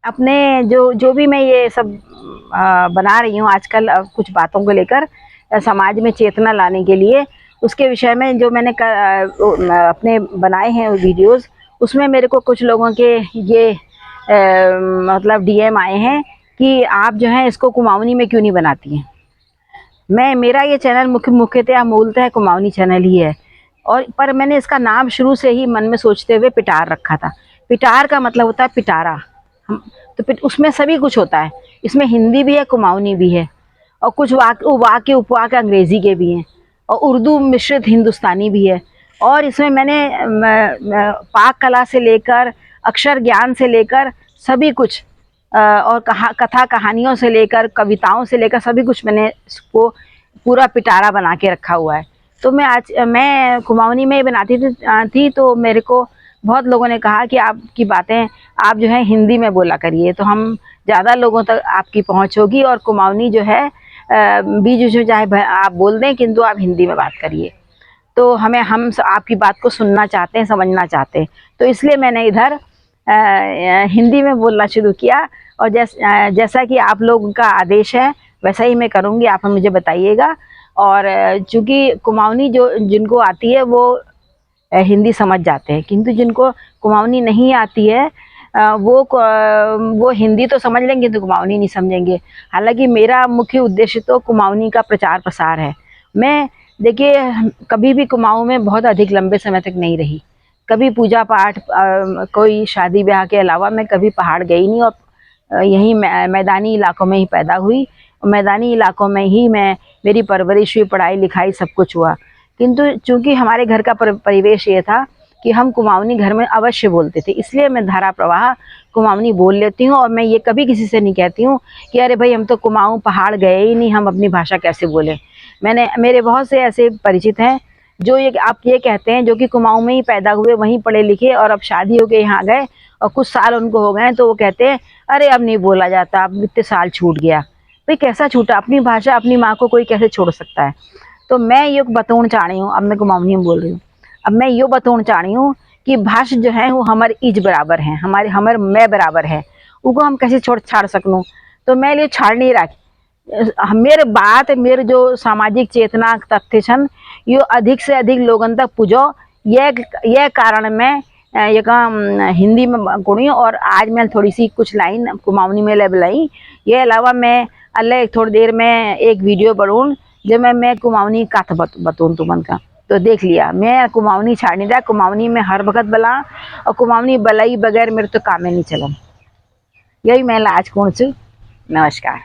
अपने जो जो भी मैं ये सब बना रही हूँ आजकल कुछ बातों को लेकर समाज में चेतना लाने के लिए, उसके विषय में जो मैंने अपने बनाए हैं वीडियोस, उसमें मेरे को कुछ लोगों के ये मतलब डीएम आए हैं कि आप जो है इसको कुमाऊनी में क्यों नहीं बनाती हैं। मेरा ये चैनल मुख्यतः मूलतः कुमाऊनी चैनल ही है, और पर मैंने इसका नाम शुरू से ही मन में सोचते हुए पिटार रखा था। पिटार का मतलब होता है पिटारा। हम तो उसमें सभी कुछ होता है, इसमें हिंदी भी है, कुमाऊनी भी है, और कुछ वाक्य उपवाक्य अंग्रेजी के भी हैं, और उर्दू मिश्रित हिंदुस्तानी भी है। और इसमें मैंने पाक कला से लेकर अक्षर ज्ञान से लेकर सभी कुछ और कथा कहानियों से लेकर कविताओं से लेकर सभी कुछ मैंने इसको पूरा पिटारा बना के रखा हुआ है। तो मैं कुमाऊनी में ही बनाती थी, तो मेरे को बहुत लोगों ने कहा कि आपकी बातें आप जो है हिंदी में बोला करिए, तो हम ज़्यादा लोगों तक आपकी पहुंच होगी, और कुमाऊनी जो है बीच जो चाहे आप बोल दें, किंतु आप हिंदी में बात करिए। तो हम आपकी बात को सुनना चाहते हैं, समझना चाहते हैं, तो इसलिए मैंने इधर हिंदी में बोलना शुरू किया। और जैसा कि आप लोगों का आदेश है वैसा ही मैं करूँगी, आप मुझे बताइएगा। और चूँकि कुमाऊनी जो जिनको आती है वो हिंदी समझ जाते हैं, किंतु जिनको कुमाऊनी नहीं आती है वो हिंदी तो समझ लेंगे तो कुमाऊनी नहीं समझेंगे। हालांकि मेरा मुख्य उद्देश्य तो कुमाऊनी का प्रचार प्रसार है। मैं देखिए कभी भी कुमाऊँ में बहुत अधिक लंबे समय तक नहीं रही, कभी पूजा पाठ कोई शादी ब्याह के अलावा मैं कभी पहाड़ गई नहीं, और यहीं मैदानी इलाकों में ही पैदा हुई, मैदानी इलाकों में ही मेरी परवरिश हुई, पढ़ाई लिखाई सब कुछ हुआ। किंतु चूंकि हमारे घर का परिवेश ये था कि हम कुमाऊनी घर में अवश्य बोलते थे, इसलिए मैं धारा प्रवाह कुमाऊनी बोल लेती हूँ। और मैं ये कभी किसी से नहीं कहती हूँ कि अरे भाई हम तो कुमाऊँ पहाड़ गए ही नहीं, हम अपनी भाषा कैसे बोलें। मेरे बहुत से ऐसे परिचित हैं जो आप ये कहते हैं, जो कि कुमाऊँ में ही पैदा हुए, वहीं पढ़े लिखे, और अब शादी हो गई यहाँ गए और कुछ साल उनको हो गए, तो वो कहते हैं अरे अब नहीं बोला जाता, अब इतने साल छूट गया। भाई कैसा छूटा? अपनी भाषा अपनी माँ को कोई कैसे छोड़ सकता है? तो मैं ये बताना चाह रही हूँ, अब मैं कुमाऊनी में बोल रही हूँ, अब मैं ये बताना चाह रही हूँ कि भाषा जो है वो हमारे इज बराबर है, हमारे मैं बराबर है, उनको हम कैसे छोड़ छाड़ सकूँ? तो मैं ये छाड़ नहीं रहा। मेरे जो सामाजिक चेतना तथ्य छन यो अधिक से अधिक लोगन तक पुजो, यह कारण मैं ये हिंदी में गुणी। और आज मैं थोड़ी सी कुछ लाइन कुमाऊनी में लाई, ये अलावा मैं अल्लाह थोड़ी देर में एक वीडियो बनूँ जो मैं कुमाऊनी कथ बतून तुमन का, तो देख लिया मैं कुमाऊनी छाड़ नहीं रहा। कुमाऊनी में हर वक्त बला, और कुमाऊनी बलाई बगैर मेरे तो काम नहीं चला। यही मैं आज कौन सी। नमस्कार।